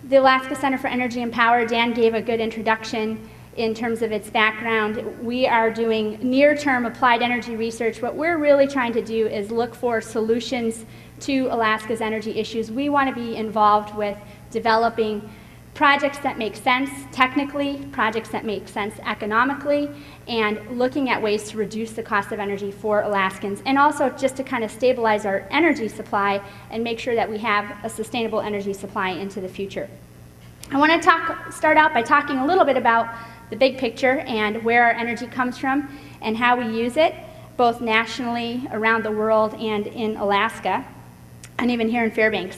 The Alaska Center for Energy and Power, Dan gave a good introduction in terms of its background. We are doing near-term applied energy research. What we're really trying to do is look for solutions to Alaska's energy issues. We want to be involved with developing projects that make sense technically, projects that make sense economically, and looking at ways to reduce the cost of energy for Alaskans, and also just to kind of stabilize our energy supply and make sure that we have a sustainable energy supply into the future. I want to start out by talking a little bit about the big picture and where our energy comes from and how we use it, both nationally, around the world, and in Alaska, and even here in Fairbanks.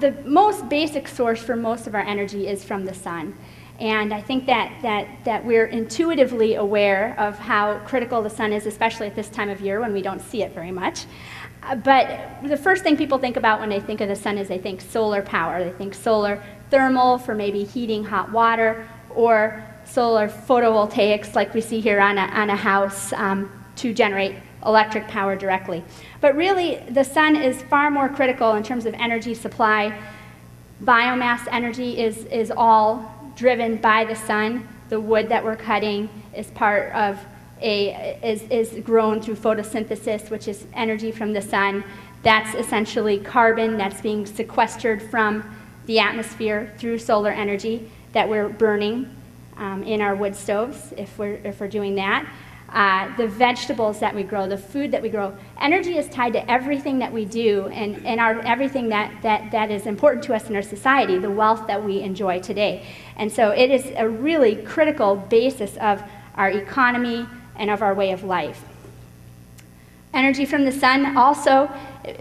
The most basic source for most of our energy is from the sun. And I think that we're intuitively aware of how critical the sun is, especially at this time of year when we don't see it very much. But the first thing people think about when they think of the sun is they think solar power. They think solar thermal for maybe heating hot water, or solar photovoltaics like we see here on a house to generate electric power directly. But really, the sun is far more critical in terms of energy supply. Biomass energy is all driven by the sun. The wood that we're cutting is part of is grown through photosynthesis, which is energy from the sun. That's essentially carbon that's being sequestered from the atmosphere through solar energy that we're burning in our wood stoves, if we're doing that. The vegetables that we grow, the food that we grow. Energy is tied to everything that we do and everything that is important to us in our society, the wealth that we enjoy today. And so it is a really critical basis of our economy and of our way of life. Energy from the sun also,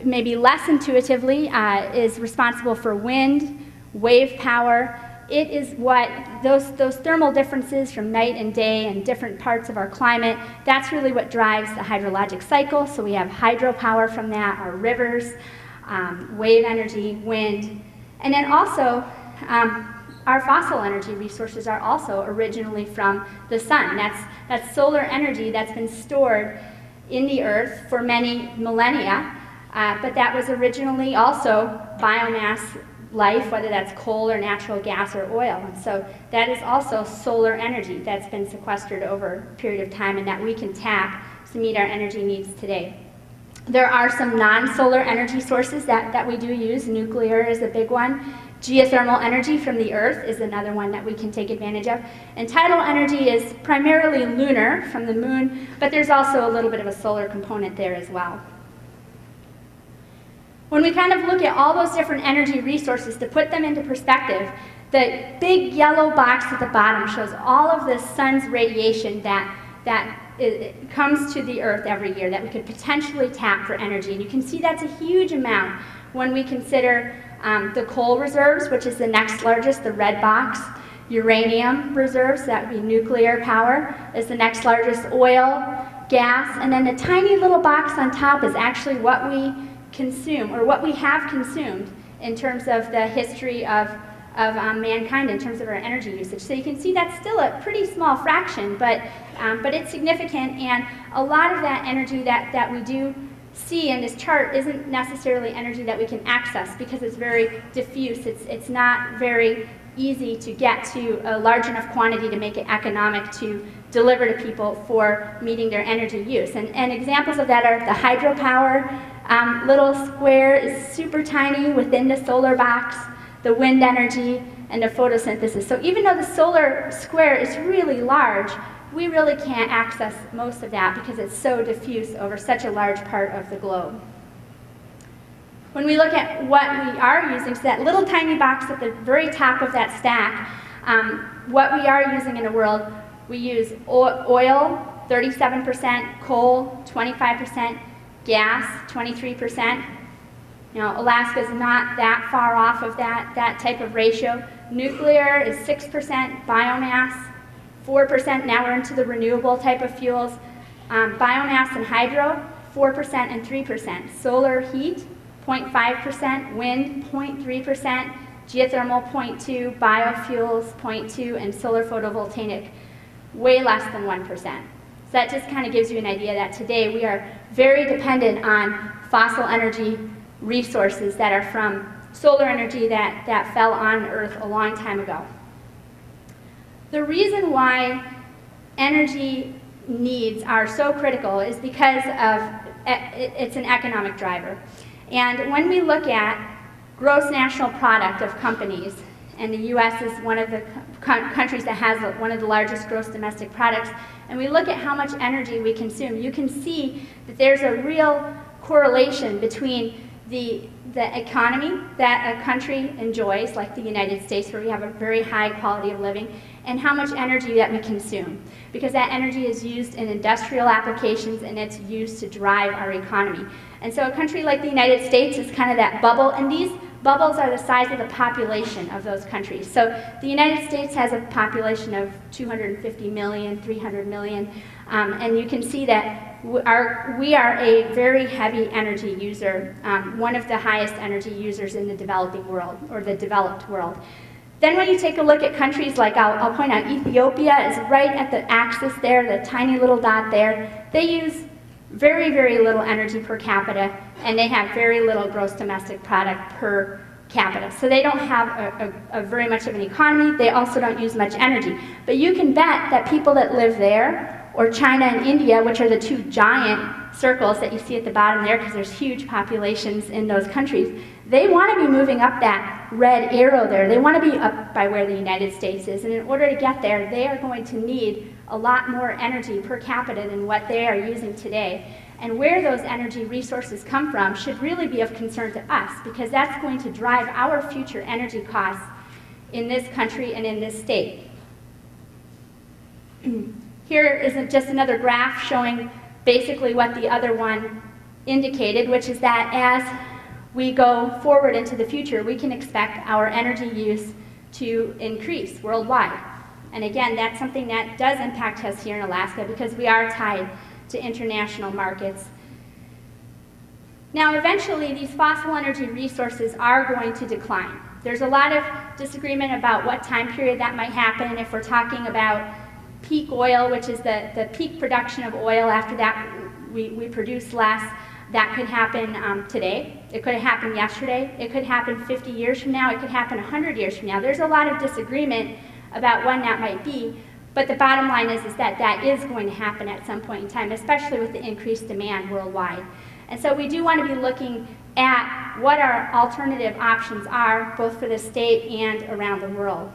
maybe less intuitively, is responsible for wind, wave power. It is what those thermal differences from night and day and different parts of our climate, that's really what drives the hydrologic cycle. So we have hydropower from that, our rivers, wave energy, wind, and then also our fossil energy resources are also originally from the sun. That's solar energy that's been stored in the earth for many millennia, but that was originally also biomass life, whether that's coal or natural gas or oil. And so that is also solar energy that's been sequestered over a period of time and that we can tap to meet our energy needs today. There are some non-solar energy sources that we do use. Nuclear is a big one. Geothermal energy from the earth is another one that we can take advantage of. And tidal energy is primarily lunar from the moon, but there's also a little bit of a solar component there as well. When we kind of look at all those different energy resources, to put them into perspective, the big yellow box at the bottom shows all of the sun's radiation that comes to the earth every year that we could potentially tap for energy. And you can see that's a huge amount when we consider the coal reserves, which is the next largest, the red box. Uranium reserves, that would be nuclear power, is the next largest. Oil, gas, and then the tiny little box on top is actually what we consume, or what we have consumed in terms of the history of mankind in terms of our energy usage. So you can see that's still a pretty small fraction, but it's significant, and a lot of that energy that we do see in this chart isn't necessarily energy that we can access because it's very diffuse. It's not very easy to get to a large enough quantity to make it economic to deliver to people for meeting their energy use. And examples of that are the hydropower little square is super tiny within the solar box, the wind energy, and the photosynthesis. So even though the solar square is really large, we really can't access most of that because it's so diffuse over such a large part of the globe. When we look at what we are using, so that little tiny box at the very top of that stack, what we are using in the world, we use oil, 37%, coal, 25%, gas, 23%. Now, Alaska is not that far off of that type of ratio. Nuclear is 6%, biomass, 4%, now we're into the renewable type of fuels. Biomass and hydro, 4% and 3%. Solar heat, 0.5%, wind, 0.3%, geothermal, 0.2%, biofuels, 0.2%, and solar photovoltaic, way less than 1%. So that just kind of gives you an idea that today we are very dependent on fossil energy resources that are from solar energy that fell on Earth a long time ago. The reason why energy needs are so critical is because it's an economic driver. And when we look at gross national product of companies, and the U.S. is one of the countries that has one of the largest gross domestic products, and we look at how much energy we consume, you can see that there's a real correlation between the economy that a country enjoys, like the United States, where we have a very high quality of living, and how much energy that we consume. Because that energy is used in industrial applications and it's used to drive our economy. And so a country like the United States is kind of that bubble, and these bubbles are the size of the population of those countries. So the United States has a population of 250 million, 300 million, and you can see that we are a very heavy energy user, one of the highest energy users in the developing world, or the developed world. Then when you take a look at countries like, I'll point out, Ethiopia is right at the axis there, the tiny little dot there. They use very, very little energy per capita, and they have very little gross domestic product per capita. So they don't have a very much of an economy. They also don't use much energy. But you can bet that people that live there, or China and India, which are the two giant circles that you see at the bottom there, because there's huge populations in those countries, they want to be moving up that red arrow there. They want to be up by where the United States is. And in order to get there, they are going to need a lot more energy per capita than what they are using today. And where those energy resources come from should really be of concern to us, because that's going to drive our future energy costs in this country and in this state. Here is just another graph showing basically what the other one indicated, which is that as we go forward into the future, we can expect our energy use to increase worldwide. And again, that's something that does impact us here in Alaska, because we are tied to international markets. Now, eventually, these fossil energy resources are going to decline. There's a lot of disagreement about what time period that might happen. If we're talking about peak oil, which is the peak production of oil, after that we produce less, that could happen today. It could have happened yesterday. It could happen 50 years from now. It could happen 100 years from now. There's a lot of disagreement about when that might be. But the bottom line is that that is going to happen at some point in time, especially with the increased demand worldwide. And so we do want to be looking at what our alternative options are, both for the state and around the world.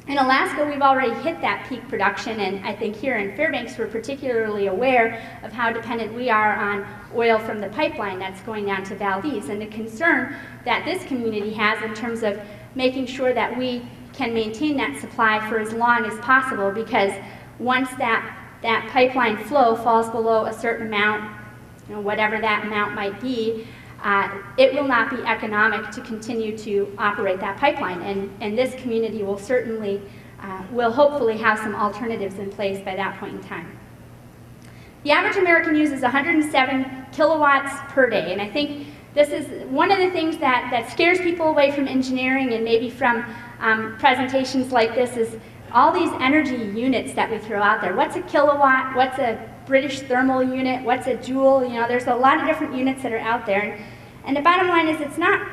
In Alaska, we've already hit that peak production, and I think here in Fairbanks, we're particularly aware of how dependent we are on oil from the pipeline that's going down to Valdez, and the concern that this community has in terms of making sure that we can maintain that supply for as long as possible, because once that pipeline flow falls below a certain amount, whatever that amount might be, it will not be economic to continue to operate that pipeline. And this community will certainly, will hopefully have some alternatives in place by that point in time. The average American uses 107 kilowatts per day, and I think this is one of the things that scares people away from engineering and maybe from presentations like this, is all these energy units that we throw out there. What's a kilowatt? What's a British thermal unit? What's a joule? There's a lot of different units that are out there. And the bottom line is, it's not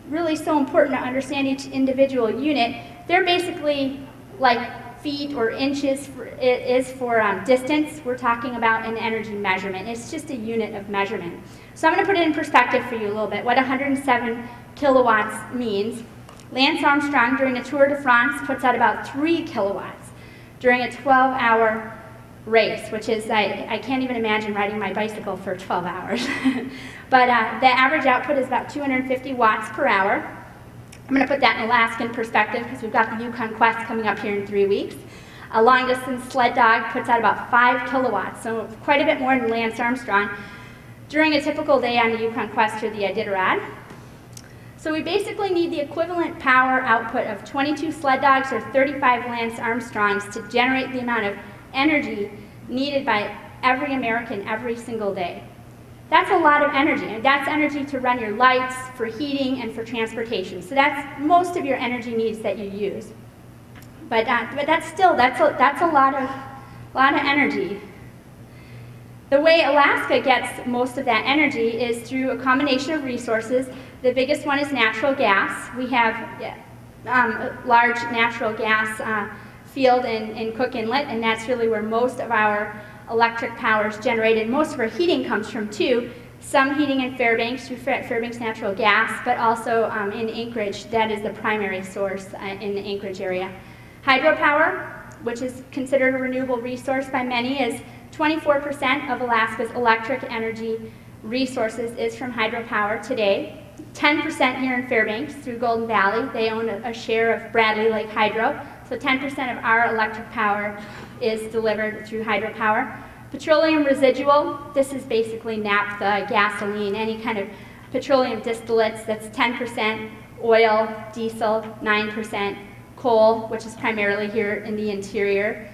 really so important to understand each individual unit. They're basically like feet or inches for distance. We're talking about an energy measurement. It's just a unit of measurement. So I'm going to put it in perspective for you a little bit, what 107 kilowatts means. Lance Armstrong, during a Tour de France, puts out about 3 kilowatts during a 12-hour race, which is, I can't even imagine riding my bicycle for 12 hours. But the average output is about 250 watts per hour. I'm going to put that in Alaskan perspective, because we've got the Yukon Quest coming up here in 3 weeks. A long-distance sled dog puts out about 5 kilowatts, so quite a bit more than Lance Armstrong during a typical day on the Yukon Quest or the Iditarod. So we basically need the equivalent power output of 22 sled dogs or 35 Lance Armstrongs to generate the amount of energy needed by every American every single day. That's a lot of energy, and that's energy to run your lights, for heating, and for transportation. So that's most of your energy needs that you use. But that's a lot of energy. The way Alaska gets most of that energy is through a combination of resources. The biggest one is natural gas. We have a large natural gas field in Cook Inlet, and that's really where most of our electric power is generated. Most of our heating comes from too. Some heating in Fairbanks through Fairbanks Natural Gas, but also in Anchorage, that is the primary source in the Anchorage area. Hydropower, which is considered a renewable resource by many, is 24% of Alaska's electric energy resources is from hydropower today. 10% here in Fairbanks through Golden Valley. They own a share of Bradley Lake Hydro. So 10% of our electric power is delivered through hydropower. Petroleum residual, this is basically naphtha, gasoline, any kind of petroleum distillates, that's 10%. Oil, diesel, 9%. Coal, which is primarily here in the interior,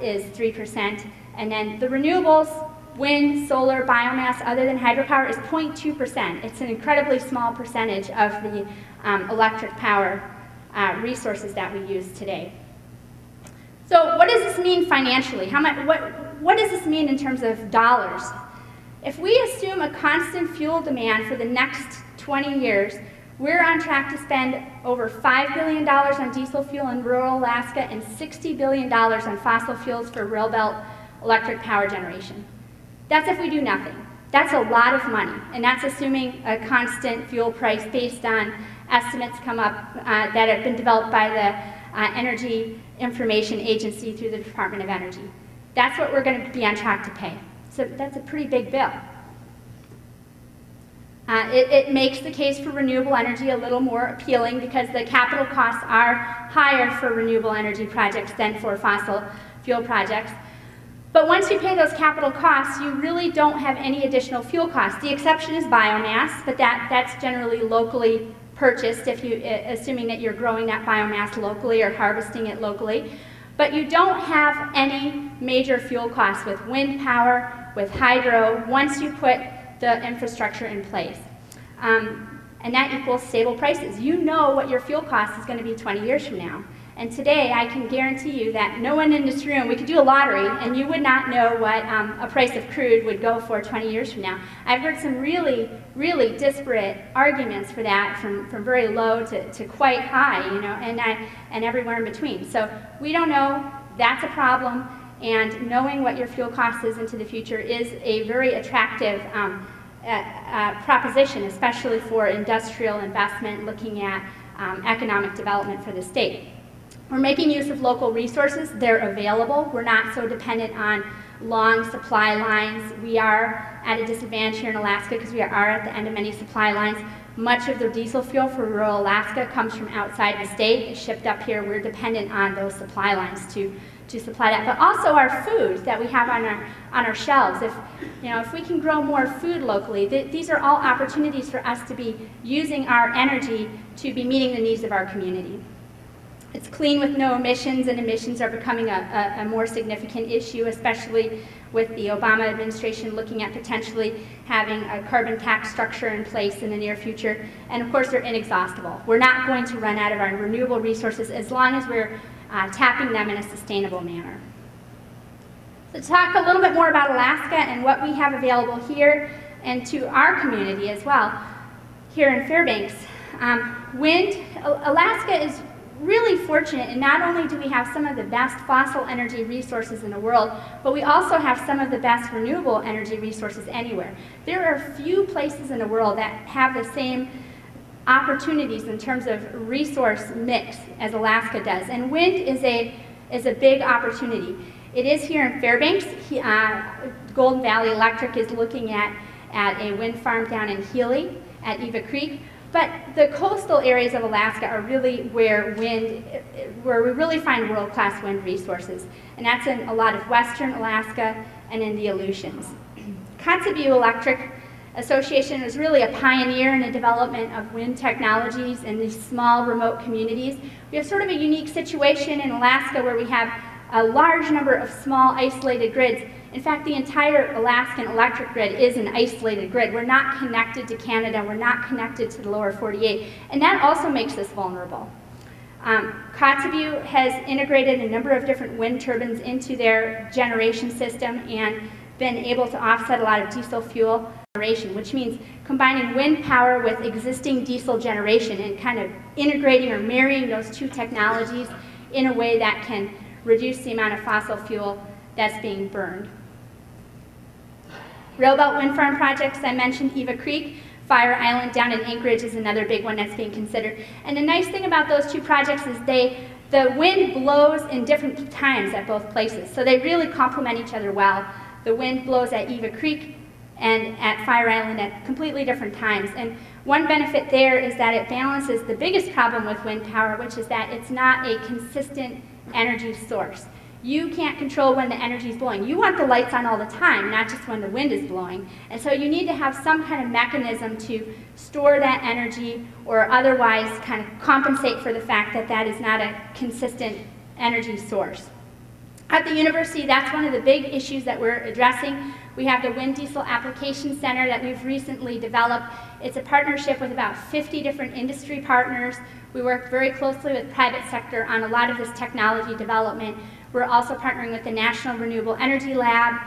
is 3%. And then the renewables, wind, solar, biomass, other than hydropower, is 0.2%. It's an incredibly small percentage of the electric power resources that we use today. So what does this mean financially? What does this mean in terms of dollars? If we assume a constant fuel demand for the next 20 years, we're on track to spend over $5 billion on diesel fuel in rural Alaska and $60 billion on fossil fuels for rail belt electric power generation. That's if we do nothing. That's a lot of money, and that's assuming a constant fuel price based on estimates come up that have been developed by the Energy Information Agency through the Department of Energy. That's what we're going to be on track to pay. So that's a pretty big bill. It makes the case for renewable energy a little more appealing because the capital costs are higher for renewable energy projects than for fossil fuel projects. But once you pay those capital costs, you really don't have any additional fuel costs. The exception is biomass, but that's generally locally purchased, assuming that you're growing that biomass locally or harvesting it locally. But you don't have any major fuel costs with wind power, with hydro, once you put the infrastructure in place. And that equals stable prices. You know what your fuel cost is going to be 20 years from now. And today, I can guarantee you that no one in this room, we could do a lottery, and you would not know what a price of crude would go for 20 years from now. I've heard some really, really disparate arguments for that, from very low to quite high, you know, and everywhere in between. So we don't know. That's a problem. And knowing what your fuel cost is into the future is a very attractive proposition, especially for industrial investment, looking at economic development for the state. We're making use of local resources. They're available. We're not so dependent on long supply lines. We are at a disadvantage here in Alaska because we are at the end of many supply lines. Much of the diesel fuel for rural Alaska comes from outside the state. It's shipped up here. We're dependent on those supply lines to supply that. But also our food that we have on our shelves. If we can grow more food locally, these are all opportunities for us to be using our energy to be meeting the needs of our community. It's clean with no emissions, and emissions are becoming a more significant issue, especially with the Obama administration looking at potentially having a carbon tax structure in place in the near future. And of course, they're inexhaustible. We're not going to run out of our renewable resources as long as we're tapping them in a sustainable manner. So to talk a little bit more about Alaska and what we have available here and to our community as well, here in Fairbanks. Wind, Alaska is really fortunate, and not only do we have some of the best fossil energy resources in the world, but we also have some of the best renewable energy resources anywhere. There are few places in the world that have the same opportunities in terms of resource mix as Alaska does, and wind is a big opportunity. It is here in Fairbanks. Golden Valley Electric is looking at a wind farm down in Healy at Eva Creek. But the coastal areas of Alaska are really where we really find world-class wind resources. And that's in a lot of western Alaska and in the Aleutians. Kotzebue Electric Association was really a pioneer in the development of wind technologies in these small remote communities. We have sort of a unique situation in Alaska where we have a large number of small isolated grids. In fact, the entire Alaskan electric grid is an isolated grid. We're not connected to Canada. We're not connected to the lower 48. And that also makes us vulnerable. Kotzebue has integrated a number of different wind turbines into their generation system, and been able to offset a lot of diesel fuel generation, which means combining wind power with existing diesel generation and kind of integrating or marrying those two technologies in a way that can reduce the amount of fossil fuel that's being burned. Railbelt wind farm projects, I mentioned Eva Creek. Fire Island down in Anchorage is another big one that's being considered. And the nice thing about those two projects is the wind blows in different times at both places, so they really complement each other well. The wind blows at Eva Creek and at Fire Island at completely different times. And one benefit there is that it balances the biggest problem with wind power, which is that it's not a consistent energy source. You can't control when the energy is blowing. You want the lights on all the time, not just when the wind is blowing. And so you need to have some kind of mechanism to store that energy or otherwise kind of compensate for the fact that that is not a consistent energy source. At the university, that's one of the big issues that we're addressing. We have the Wind Diesel Application Center that we've recently developed. It's a partnership with about 50 different industry partners. We work very closely with private sector on a lot of this technology development. We're also partnering with the National Renewable Energy Lab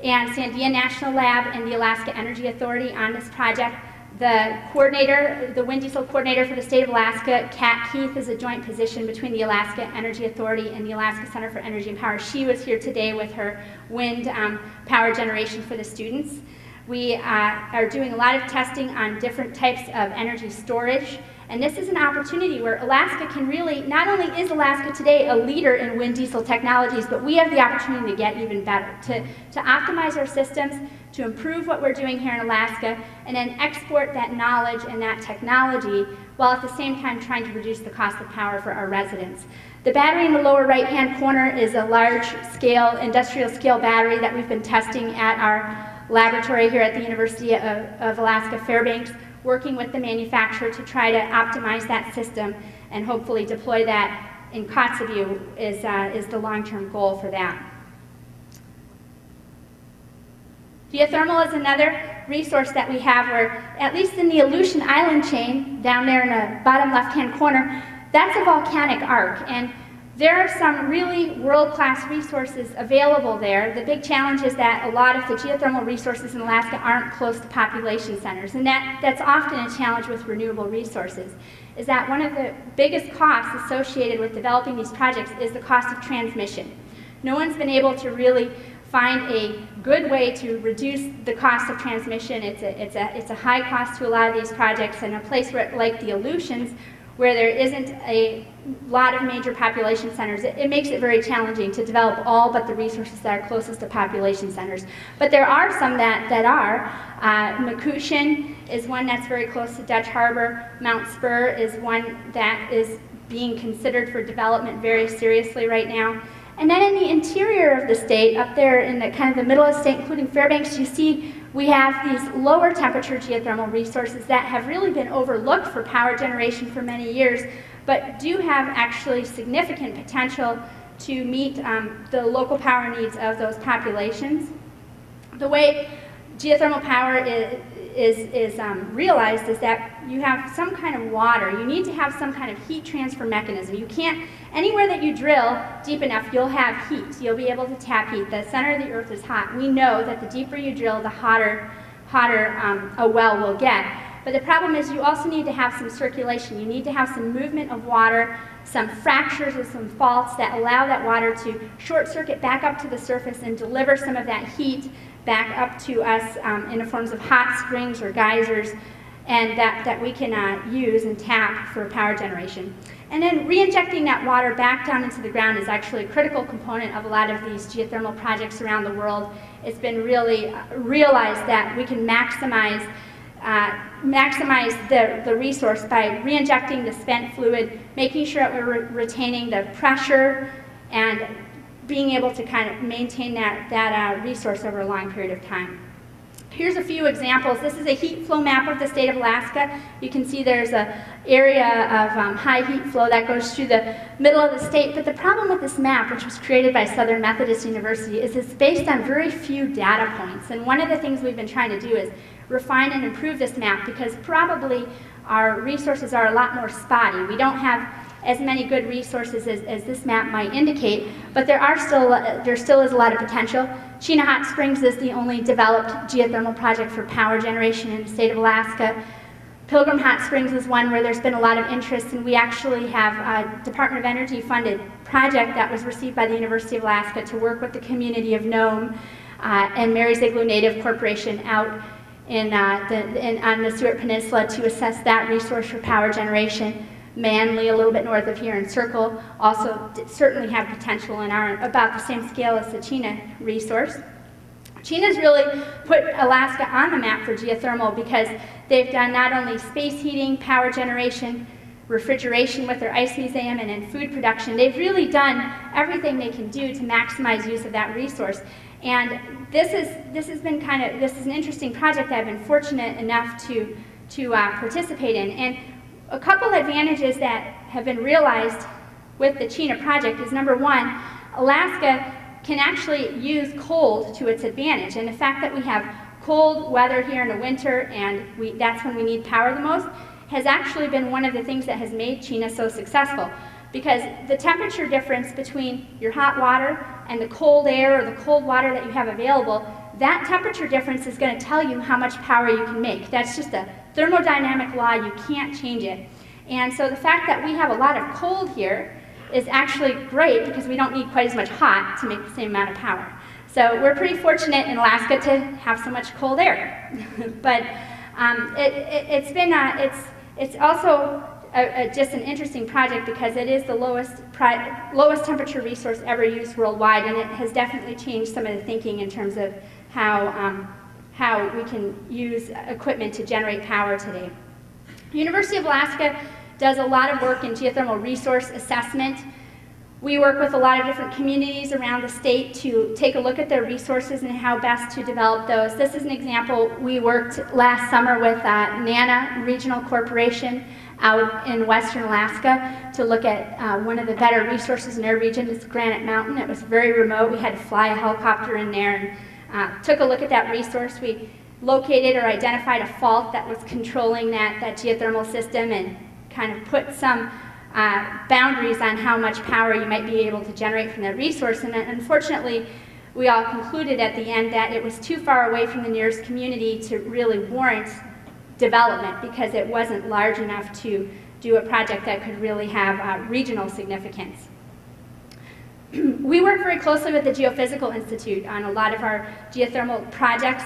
and Sandia National Lab and the Alaska Energy Authority on this project. The coordinator, the wind diesel coordinator for the state of Alaska, Kat Keith, is a joint position between the Alaska Energy Authority and the Alaska Center for Energy and Power. She was here today with her wind power generation for the students. We are doing a lot of testing on different types of energy storage. And this is an opportunity where Alaska can really, not only is Alaska today a leader in wind diesel technologies, but we have the opportunity to get even better, to optimize our systems, to improve what we're doing here in Alaska, and then export that knowledge and that technology while at the same time trying to reduce the cost of power for our residents. The battery in the lower right-hand corner is a large-scale, industrial-scale battery that we've been testing at our laboratory here at the University of Alaska Fairbanks, working with the manufacturer to try to optimize that system and hopefully deploy that in Kotzebue is the long-term goal for that. Geothermal is another resource that we have where, at least in the Aleutian Island chain, down there in the bottom left-hand corner, that's a volcanic arc. And there are some really world-class resources available there. The big challenge is that a lot of the geothermal resources in Alaska aren't close to population centers, and that's often a challenge with renewable resources, is that one of the biggest costs associated with developing these projects is the cost of transmission. No one's been able to really find a good way to reduce the cost of transmission. It's a high cost to a lot of these projects, and a place where, like the Aleutians, where there isn't a lot of major population centers, it makes it very challenging to develop all but the resources that are closest to population centers. But there are some that are. Macushin is one that's very close to Dutch Harbor. Mount Spur is one that is being considered for development very seriously right now. And then in the interior of the state, up there in the kind of the middle of the state, including Fairbanks, you see we have these lower temperature geothermal resources that have really been overlooked for power generation for many years, but do have actually significant potential to meet the local power needs of those populations. The way geothermal power is realized is that you have some kind of water. You need to have some kind of heat transfer mechanism. You can't, anywhere that you drill deep enough, you'll have heat. You'll be able to tap heat. The center of the earth is hot. We know that the deeper you drill, the hotter a well will get. But the problem is you also need to have some circulation. You need to have some movement of water, some fractures or some faults that allow that water to short circuit back up to the surface and deliver some of that heat back up to us in the forms of hot springs or geysers, and that we can use and tap for power generation. And then re-injecting that water back down into the ground is actually a critical component of a lot of these geothermal projects around the world. It's been really realized that we can maximize the resource by re-injecting the spent fluid, making sure that we're retaining the pressure and being able to kind of maintain that resource over a long period of time. Here's a few examples. This is a heat flow map of the state of Alaska. You can see there's an area of high heat flow that goes through the middle of the state. But the problem with this map, which was created by Southern Methodist University, is it's based on very few data points. And one of the things we've been trying to do is refine and improve this map, because probably our resources are a lot more spotty. We don't have as many good resources as this map might indicate, but there still is a lot of potential. Chena Hot Springs is the only developed geothermal project for power generation in the state of Alaska. Pilgrim Hot Springs is one where there's been a lot of interest, and we actually have a Department of Energy funded project that was received by the University of Alaska to work with the community of Nome and Mary's Igloo Native Corporation out on the Stewart Peninsula to assess that resource for power generation. Manly, a little bit north of here, and Circle also certainly have potential and are about the same scale as the Chena resource. Chena's really put Alaska on the map for geothermal because they've done not only space heating, power generation, refrigeration with their ice museum, and in food production. They've really done everything they can do to maximize use of that resource. And this is an interesting project that I've been fortunate enough to participate in. And a couple advantages that have been realized with the Chena project is, number one, Alaska can actually use cold to its advantage. And the fact that we have cold weather here in the winter, and that's when we need power the most, has actually been one of the things that has made Chena so successful. Because the temperature difference between your hot water and the cold air or the cold water that you have available, that temperature difference is going to tell you how much power you can make. That's just a thermodynamic law. You can't change it. And so the fact that we have a lot of cold here is actually great because we don't need quite as much hot to make the same amount of power. So we're pretty fortunate in Alaska to have so much cold air. But it's also just an interesting project because it is the lowest temperature resource ever used worldwide, and it has definitely changed some of the thinking in terms of how we can use equipment to generate power today. University of Alaska does a lot of work in geothermal resource assessment. We work with a lot of different communities around the state to take a look at their resources and how best to develop those. This is an example. We worked last summer with NANA Regional Corporation out in western Alaska to look at one of the better resources in our region. It's Granite Mountain. It was very remote. We had to fly a helicopter in there and took a look at that resource. We located or identified a fault that was controlling that geothermal system and kind of put some boundaries on how much power you might be able to generate from that resource. And unfortunately, we all concluded at the end that it was too far away from the nearest community to really warrant development because it wasn't large enough to do a project that could really have regional significance. We work very closely with the Geophysical Institute on a lot of our geothermal projects.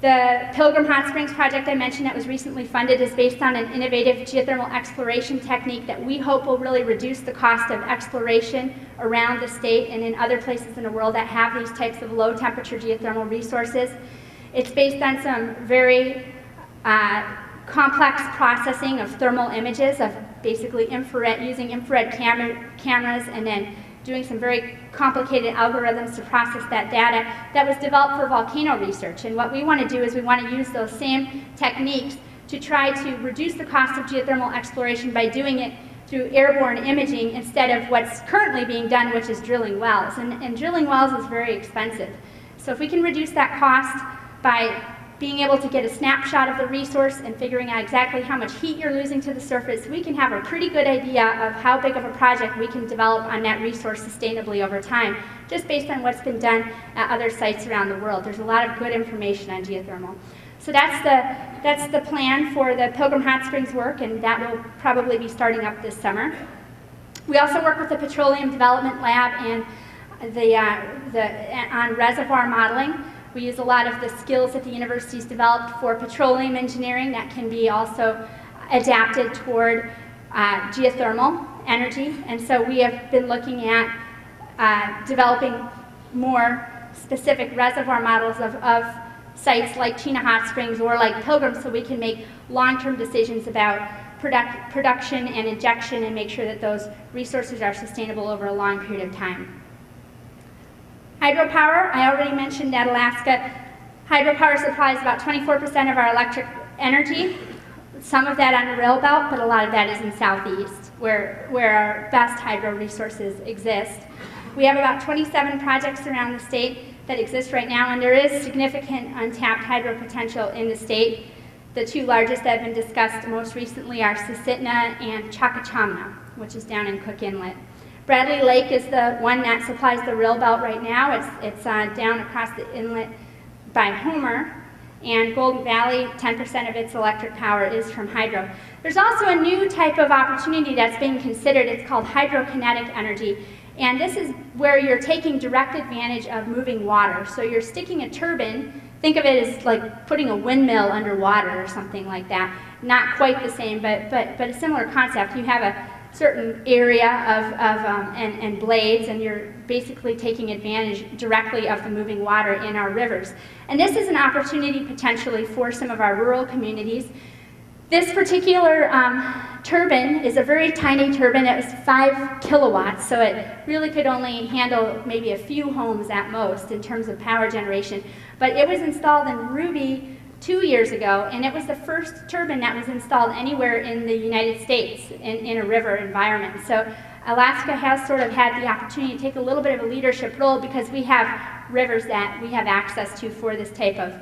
The Pilgrim Hot Springs project I mentioned that was recently funded is based on an innovative geothermal exploration technique that we hope will really reduce the cost of exploration around the state and in other places in the world that have these types of low temperature geothermal resources. It's based on some very complex processing of thermal images of basically using infrared cameras and then doing some very complicated algorithms to process that data that was developed for volcano research. And what we want to do is we want to use those same techniques to try to reduce the cost of geothermal exploration by doing it through airborne imaging instead of what's currently being done, which is drilling wells. And drilling wells is very expensive. So if we can reduce that cost by being able to get a snapshot of the resource and figuring out exactly how much heat you're losing to the surface, we can have a pretty good idea of how big of a project we can develop on that resource sustainably over time, just based on what's been done at other sites around the world. There's a lot of good information on geothermal. So that's the plan for the Pilgrim Hot Springs work, and that will probably be starting up this summer. We also work with the Petroleum Development Lab and on reservoir modeling. We use a lot of the skills that the university's developed for petroleum engineering that can be also adapted toward geothermal energy. And so we have been looking at developing more specific reservoir models of sites like Chena Hot Springs or like Pilgrim so we can make long-term decisions about production and injection and make sure that those resources are sustainable over a long period of time. Hydropower, I already mentioned that Alaska. Hydropower supplies about 24% of our electric energy, some of that on the rail belt, but a lot of that is in Southeast, where our best hydro resources exist. We have about 27 projects around the state that exist right now, and there is significant untapped hydro potential in the state. The two largest that have been discussed most recently are Susitna and Chakachamna. which is down in Cook Inlet. Bradley Lake is the one that supplies the rail belt right now. It's down across the inlet by Homer. And Golden Valley, 10% of its electric power is from hydro. There's also a new type of opportunity that's being considered. It's called hydrokinetic energy. And this is where you're taking direct advantage of moving water. So you're sticking a turbine, think of it as like putting a windmill underwater or something like that. Not quite the same, but a similar concept. You have a certain area and blades, and you're basically taking advantage directly of the moving water in our rivers. And this is an opportunity potentially for some of our rural communities. This particular turbine is a very tiny turbine. It was 5 kilowatts, so it really could only handle maybe a few homes at most in terms of power generation. But it was installed in Ruby 2 years ago, and it was the first turbine that was installed anywhere in the United States in a river environment. So Alaska has sort of had the opportunity to take a little bit of a leadership role because we have rivers that we have access to for this type of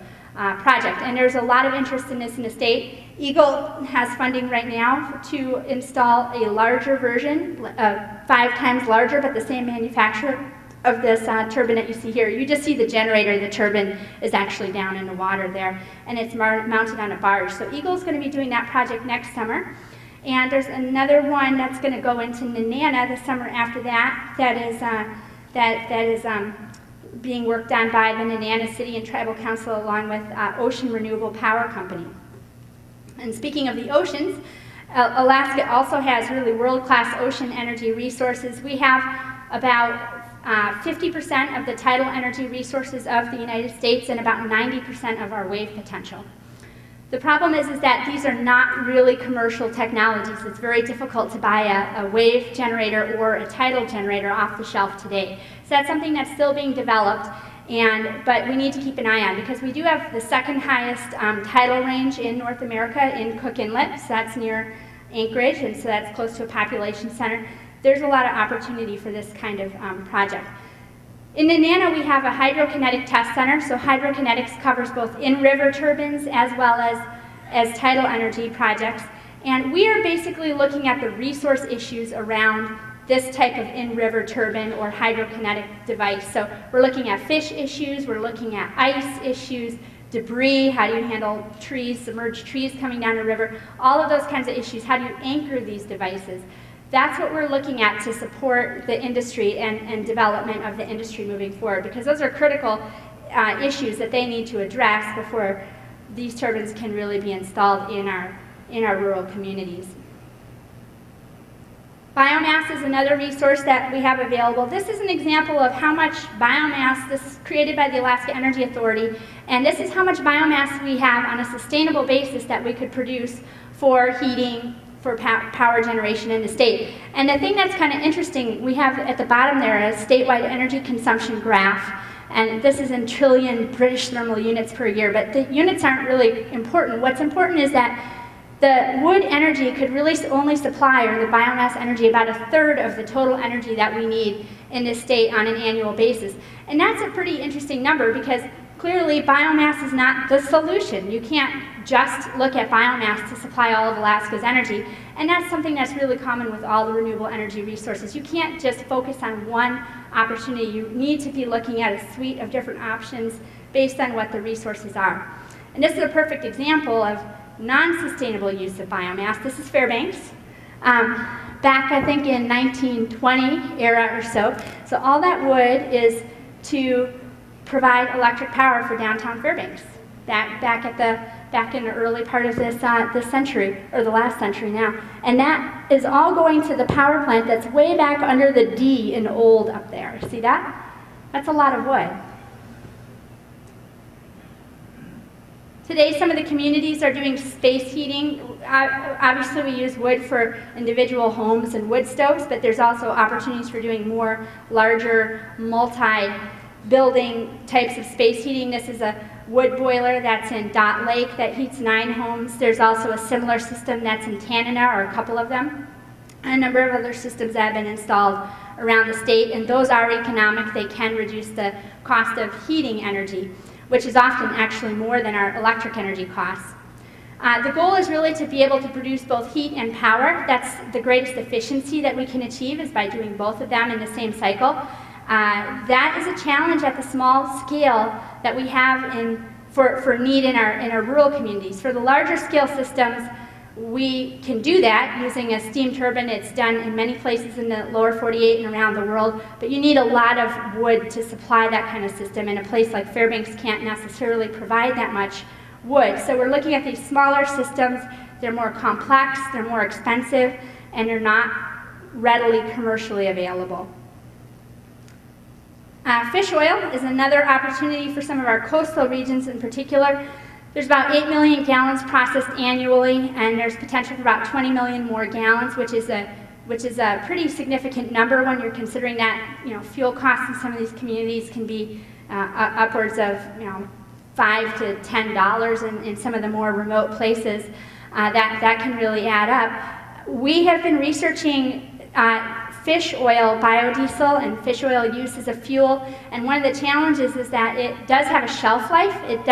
project. And there's a lot of interest in this in the state. Eagle has funding right now to install a larger version, 5 times larger, but the same manufacturer of this turbine that you see here. You just see the generator. The turbine is actually down in the water there, and it's mounted on a barge. So Eagle's going to be doing that project next summer. And there's another one that's going to go into Nenana the summer after that. That is being worked on by the Nenana City and Tribal Council along with Ocean Renewable Power Company. And speaking of the oceans, Alaska also has really world-class ocean energy resources. We have about 50% of the tidal energy resources of the United States and about 90% of our wave potential. The problem is that these are not really commercial technologies. It's very difficult to buy a wave generator or a tidal generator off the shelf today. So that's something that's still being developed, but we need to keep an eye on because we do have the second highest tidal range in North America in Cook Inlet. So that's near Anchorage, and so that's close to a population center. There's a lot of opportunity for this kind of project. In Nenana, we have a hydrokinetic test center. So hydrokinetics covers both in-river turbines as well as tidal energy projects. And we are basically looking at the resource issues around this type of in-river turbine or hydrokinetic device. So we're looking at fish issues, we're looking at ice issues, debris, how do you handle trees, submerged trees coming down the river, all of those kinds of issues. How do you anchor these devices? That's what we're looking at to support the industry and development of the industry moving forward, because those are critical issues that they need to address before these turbines can really be installed in our rural communities. Biomass is another resource that we have available. This is an example of how much biomass, this is created by the Alaska Energy Authority, and this is how much biomass we have on a sustainable basis that we could produce for heating, for power generation in the state. And the thing that's kind of interesting, we have at the bottom there a statewide energy consumption graph, and this is in trillion British thermal units per year, but the units aren't really important. What's important is that the wood energy could really only supply, or the biomass energy, about 1/3 of the total energy that we need in this state on an annual basis. And that's a pretty interesting number because clearly biomass is not the solution. You can't just look at biomass to supply all of Alaska's energy. And that's something that's really common with all the renewable energy resources. You can't just focus on one opportunity. You need to be looking at a suite of different options based on what the resources are. And this is a perfect example of non-sustainable use of biomass. This is Fairbanks, back I think in 1920 era or so. So all that wood is to provide electric power for downtown Fairbanks. Back in the early part of this century, or the last century now. And that is all going to the power plant that's way back under the D in old up there. See that? That's a lot of wood. Today, some of the communities are doing space heating. Obviously, we use wood for individual homes and wood stoves, but there's also opportunities for doing more larger, multi-building types of space heating. This is a wood boiler that's in Dot Lake that heats 9 homes. There's also a similar system that's in Tanana, or a couple of them. And a number of other systems that have been installed around the state, and those are economic. They can reduce the cost of heating energy, which is often actually more than our electric energy costs. The goal is really to be able to produce both heat and power. That's the greatest efficiency that we can achieve, is by doing both of them in the same cycle. That is a challenge at the small scale that we have for need in our rural communities. For the larger scale systems, we can do that using a steam turbine. It's done in many places in the lower 48 and around the world, but you need a lot of wood to supply that kind of system, and a place like Fairbanks can't necessarily provide that much wood. So we're looking at these smaller systems. They're more complex, they're more expensive, and they're not readily commercially available. Fish oil is another opportunity for some of our coastal regions in particular. There's about 8 million gallons processed annually, and there's potential for about 20 million more gallons, which is a pretty significant number when you're considering that, you know, fuel costs in some of these communities can be upwards of, you know, $5 to $10 in some of the more remote places. That can really add up. We have been researching fish oil biodiesel and fish oil use as a fuel, and one of the challenges is that it does have a shelf life. It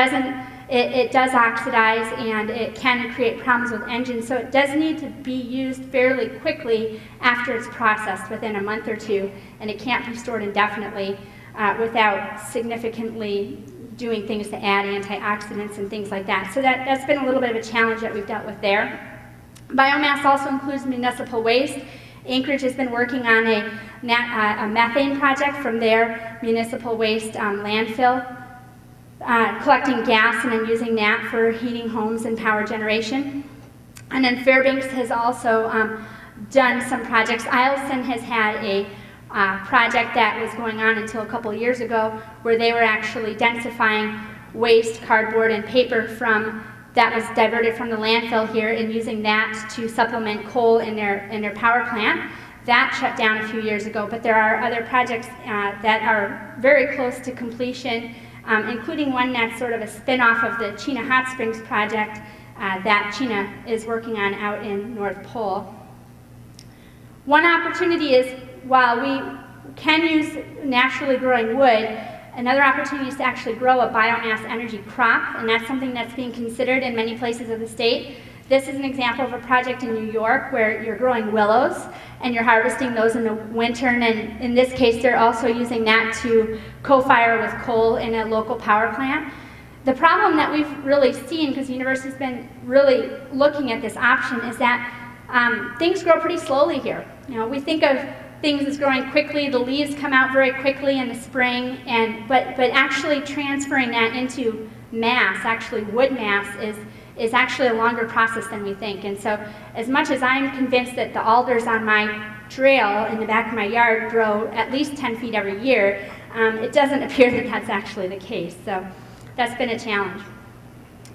does oxidize, and it can create problems with engines, so it does need to be used fairly quickly after it's processed, within a month or two, and it can't be stored indefinitely without significantly doing things to add antioxidants and things like that. So that's been a little bit of a challenge that we've dealt with there. Biomass also includes municipal waste. Anchorage has been working on a methane project from their municipal waste landfill, collecting gas and then using that for heating homes and power generation. And then Fairbanks has also done some projects. Eielson has had a project that was going on until a couple of years ago, where they were actually densifying waste, cardboard, and paper that was diverted from the landfill here, and using that to supplement coal in their power plant. That shut down a few years ago, but there are other projects that are very close to completion, including one that's sort of a spin-off of the Chena Hot Springs project that Chena is working on out in North Pole. One opportunity is, while we can use naturally growing wood, another opportunity is to actually grow a biomass energy crop, and that's something that's being considered in many places of the state. This is an example of a project in New York where you're growing willows and you're harvesting those in the winter, and in this case they're also using that to co-fire with coal in a local power plant. The problem that we've really seen, because the university's been really looking at this option, is that things grow pretty slowly here. You know, we think of things as growing quickly. The leaves come out very quickly in the spring, but actually transferring that into mass, actually wood mass, is actually a longer process than we think. And so, as much as I'm convinced that the alders on my trail in the back of my yard grow at least 10 feet every year, it doesn't appear that that's actually the case. So that's been a challenge.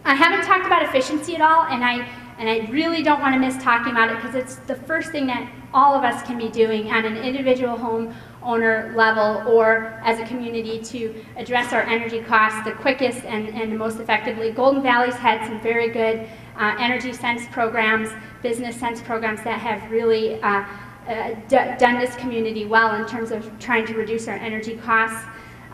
I haven't talked about efficiency at all, and I really don't want to miss talking about it, because it's the first thing that all of us can be doing on an individual home owner level or as a community to address our energy costs the quickest and the most effectively. Golden Valley's had some very good energy sense programs, business sense programs that have really done this community well in terms of trying to reduce our energy costs.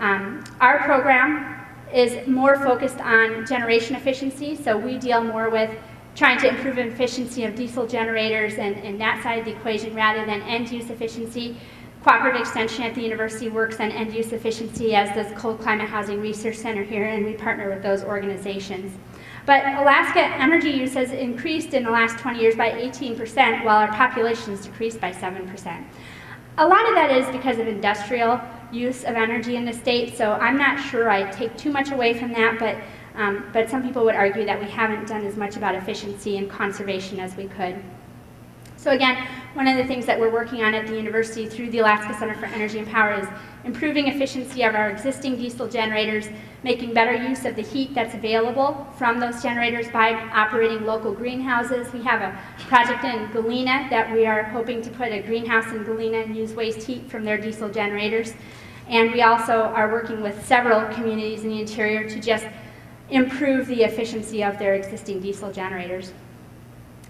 Our program is more focused on generation efficiency, so we deal more with trying to improve efficiency of diesel generators and that side of the equation rather than end-use efficiency. Cooperative Extension at the university works on end-use efficiency, as does Cold Climate Housing Research Center here, and we partner with those organizations. But Alaska energy use has increased in the last 20 years by 18%, while our population has decreased by 7%. A lot of that is because of industrial use of energy in the state, so I'm not sure I take too much away from that, but some people would argue that we haven't done as much about efficiency and conservation as we could. So again, one of the things that we're working on at the university through the Alaska Center for Energy and Power is improving efficiency of our existing diesel generators, making better use of the heat that's available from those generators by operating local greenhouses. We have a project in Galena that we are hoping to put a greenhouse in Galena and use waste heat from their diesel generators. And we also are working with several communities in the interior to just improve the efficiency of their existing diesel generators.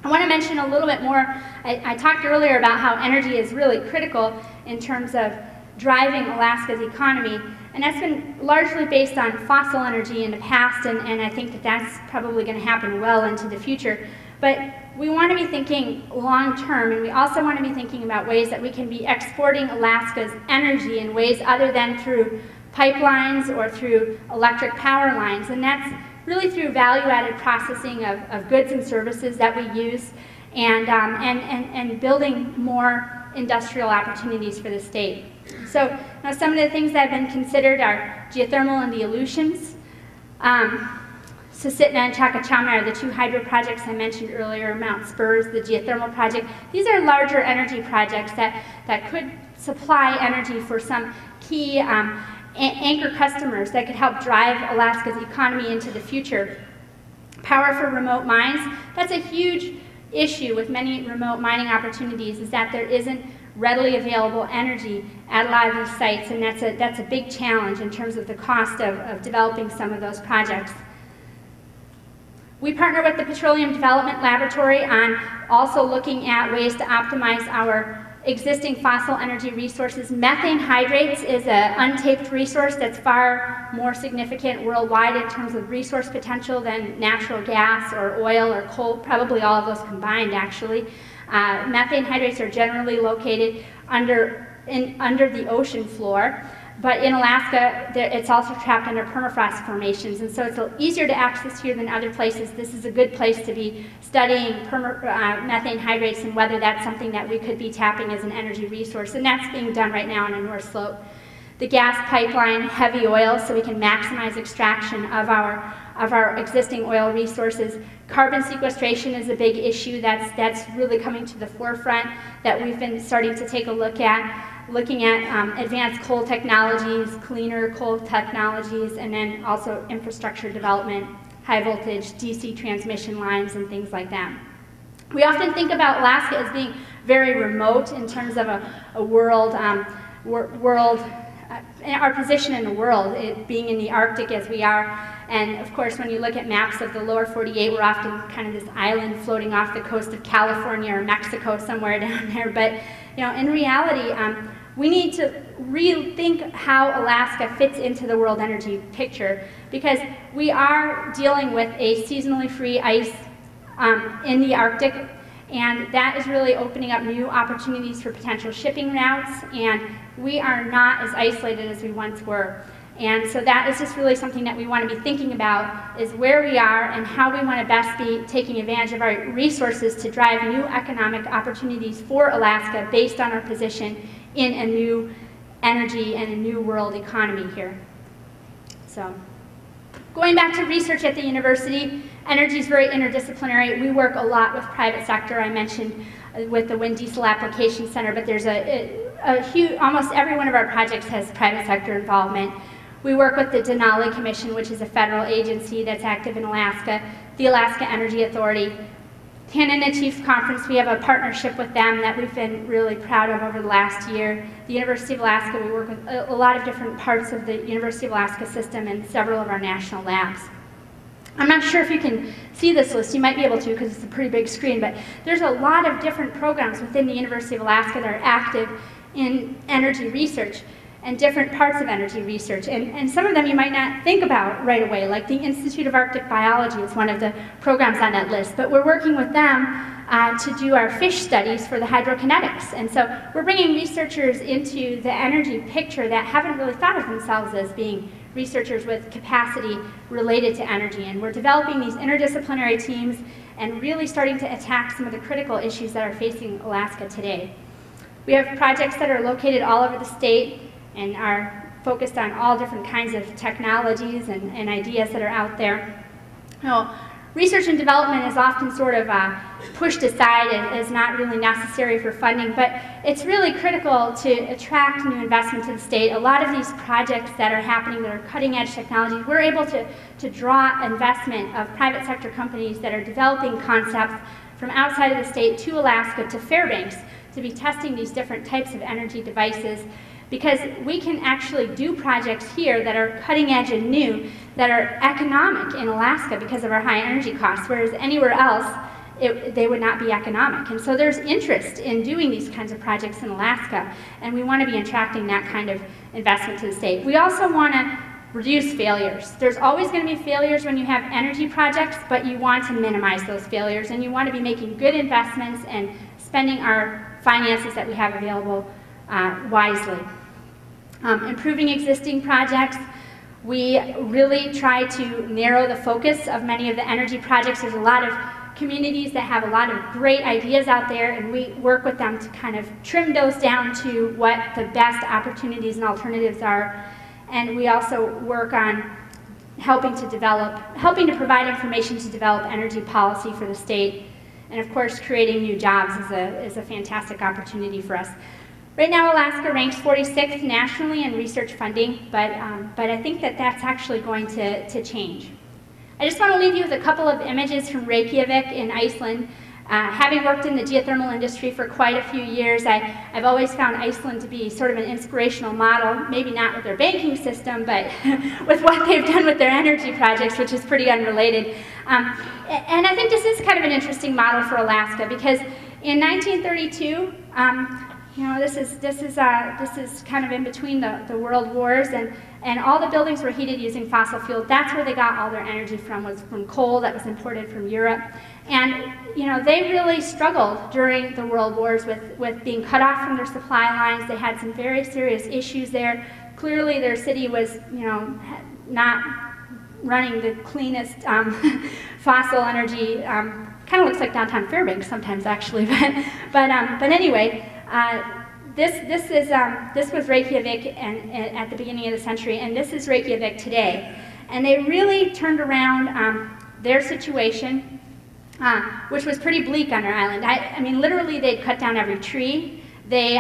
I want to mention a little bit more. I talked earlier about how energy is really critical in terms of driving Alaska's economy. And that's been largely based on fossil energy in the past, and I think that that's probably going to happen well into the future. But we want to be thinking long term, and we also want to be thinking about ways that we can be exporting Alaska's energy in ways other than through pipelines or through electric power lines. And that's really through value-added processing of goods and services that we use, and building more industrial opportunities for the state. So now some of the things that have been considered are geothermal and the Aleutians. Susitna and Chakachama are the two hydro projects I mentioned earlier, Mount Spurs, the geothermal project. These are larger energy projects that could supply energy for some key anchor customers that could help drive Alaska's economy into the future. Power for remote mines, that's a huge issue with many remote mining opportunities, is that there isn't readily available energy at a lot of these sites, and that's a big challenge in terms of the cost of developing some of those projects. We partner with the Petroleum Development Laboratory on also looking at ways to optimize our existing fossil energy resources. Methane hydrates is an untaped resource that's far more significant worldwide in terms of resource potential than natural gas or oil or coal, probably all of those combined actually. Methane hydrates are generally located under the ocean floor, but in Alaska it's also trapped under permafrost formations, and so it's easier to access here than other places. This is a good place to be studying methane hydrates and whether that's something that we could be tapping as an energy resource, and that's being done right now on the North Slope. The gas pipeline, heavy oil, so we can maximize extraction of our existing oil resources. Carbon sequestration is a big issue that's really coming to the forefront that we've been starting to take a look at, looking at advanced coal technologies, cleaner coal technologies, and then also infrastructure development, high voltage DC transmission lines and things like that. We often think about Alaska as being very remote in terms of a world, our position in the world, it being in the Arctic as we are. And of course, when you look at maps of the lower 48, we're often kind of this island floating off the coast of California or Mexico, somewhere down there. But in reality, we need to rethink how Alaska fits into the world energy picture, because we are dealing with a seasonally free ice in the Arctic, and that is really opening up new opportunities for potential shipping routes, and we are not as isolated as we once were. And so that is just really something that we want to be thinking about, is where we are and how we want to best be taking advantage of our resources to drive new economic opportunities for Alaska based on our position in a new energy and a new world economy here. So, going back to research at the university, energy is very interdisciplinary. We work a lot with private sector. I mentioned with the Wind Diesel Application Center, but there's a huge, almost every one of our projects has private sector involvement. We work with the Denali Commission, which is a federal agency that's active in Alaska, the Alaska Energy Authority. Tanana Chiefs Conference, we have a partnership with them that we've been really proud of over the last year. The University of Alaska, we work with a lot of different parts of the University of Alaska system and several of our national labs. I'm not sure if you can see this list. You might be able to because it's a pretty big screen, but there's a lot of different programs within the University of Alaska that are active in energy research and different parts of energy research. And some of them you might not think about right away, like the Institute of Arctic Biology is one of the programs on that list, but we're working with them to do our fish studies for the hydrokinetics. And so we're bringing researchers into the energy picture that haven't really thought of themselves as being researchers with capacity related to energy. And we're developing these interdisciplinary teams and really starting to attack some of the critical issues that are facing Alaska today. We have projects that are located all over the state and are focused on all different kinds of technologies and ideas that are out there. Research and development is often sort of pushed aside and is not really necessary for funding, but it's really critical to attract new investment to the state. A lot of these projects that are happening that are cutting edge technologies, we're able to draw investment of private sector companies that are developing concepts from outside of the state to Alaska to Fairbanks to be testing these different types of energy devices, because we can actually do projects here that are cutting edge and new, that are economic in Alaska because of our high energy costs, whereas anywhere else they would not be economic. And so there's interest in doing these kinds of projects in Alaska, and we want to be attracting that kind of investment to the state. We also want to reduce failures. There's always going to be failures when you have energy projects, but you want to minimize those failures, and you want to be making good investments and spending our finances that we have available wisely. Improving existing projects. We really try to narrow the focus of many of the energy projects. There's a lot of communities that have a lot of great ideas out there, and we work with them to kind of trim those down to what the best opportunities and alternatives are. And we also work on helping to provide information to develop energy policy for the state. And of course, creating new jobs is a fantastic opportunity for us. Right now, Alaska ranks 46th nationally in research funding, but I think that that's actually going to change. I just want to leave you with a couple of images from Reykjavik in Iceland. Having worked in the geothermal industry for quite a few years, I've always found Iceland to be sort of an inspirational model, maybe not with their banking system, but with what they've done with their energy projects, which is pretty unrelated. And I think this is kind of an interesting model for Alaska, because in 1932, this is kind of in between the world wars, and all the buildings were heated using fossil fuel. That's where they got all their energy from, was from coal that was imported from Europe. And they really struggled during the world wars with being cut off from their supply lines. They had some very serious issues there. Clearly their city was not running the cleanest fossil energy. Kind of looks like downtown Fairbanks sometimes, actually. But anyway, this was Reykjavik at the beginning of the century, and this is Reykjavik today. And they really turned around their situation, which was pretty bleak on their island. I mean, literally, they'd cut down every tree. They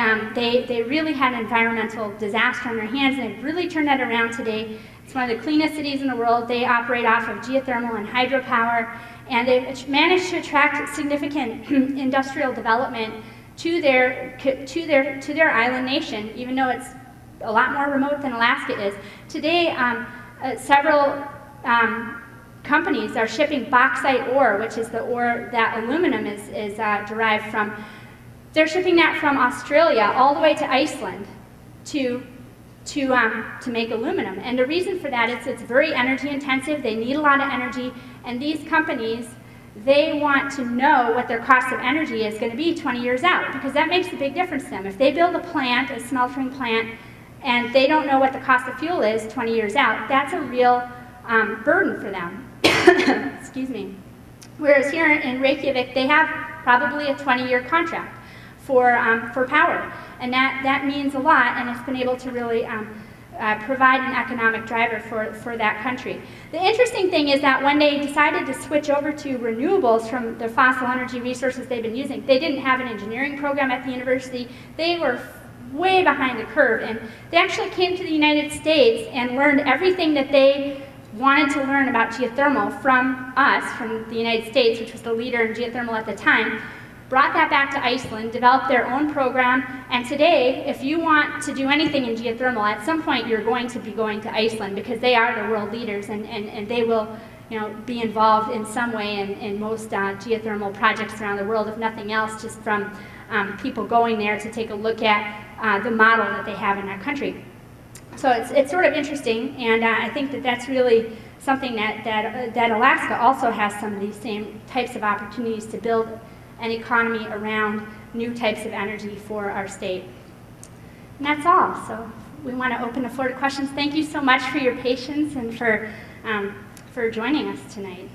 really had an environmental disaster on their hands, and they've really turned that around today. It's one of the cleanest cities in the world. They operate off of geothermal and hydropower, and they've managed to attract significant industrial development to their island nation, even though it's a lot more remote than Alaska is. Today, several companies are shipping bauxite ore, which is the ore that aluminum is derived from. They're shipping that from Australia all the way to Iceland to make aluminum. And the reason for that is it's very energy intensive. They need a lot of energy, and these companies, they want to know what their cost of energy is going to be 20 years out, because that makes a big difference to them. If they build a plant, a smeltering plant, and they don't know what the cost of fuel is 20 years out, that's a real burden for them. Excuse me. Whereas here in Reykjavik, they have probably a 20-year contract for power, and that means a lot, and it's been able to really provide an economic driver for that country. The interesting thing is that when they decided to switch over to renewables from the fossil energy resources they've been using, they didn't have an engineering program at the university. They were way behind the curve, and they actually came to the United States and learned everything that they wanted to learn about geothermal from us, from the United States, which was the leader in geothermal at the time, brought that back to Iceland, developed their own program, and today, if you want to do anything in geothermal, at some point you're going to be going to Iceland, because they are the world leaders, and they will be involved in some way in most geothermal projects around the world, if nothing else, just from people going there to take a look at the model that they have in that country. So it's sort of interesting, and I think that that's really something that Alaska also has some of these same types of opportunities to build an economy around new types of energy for our state. And that's all. So we want to open the floor to questions. Thank you so much for your patience and for joining us tonight.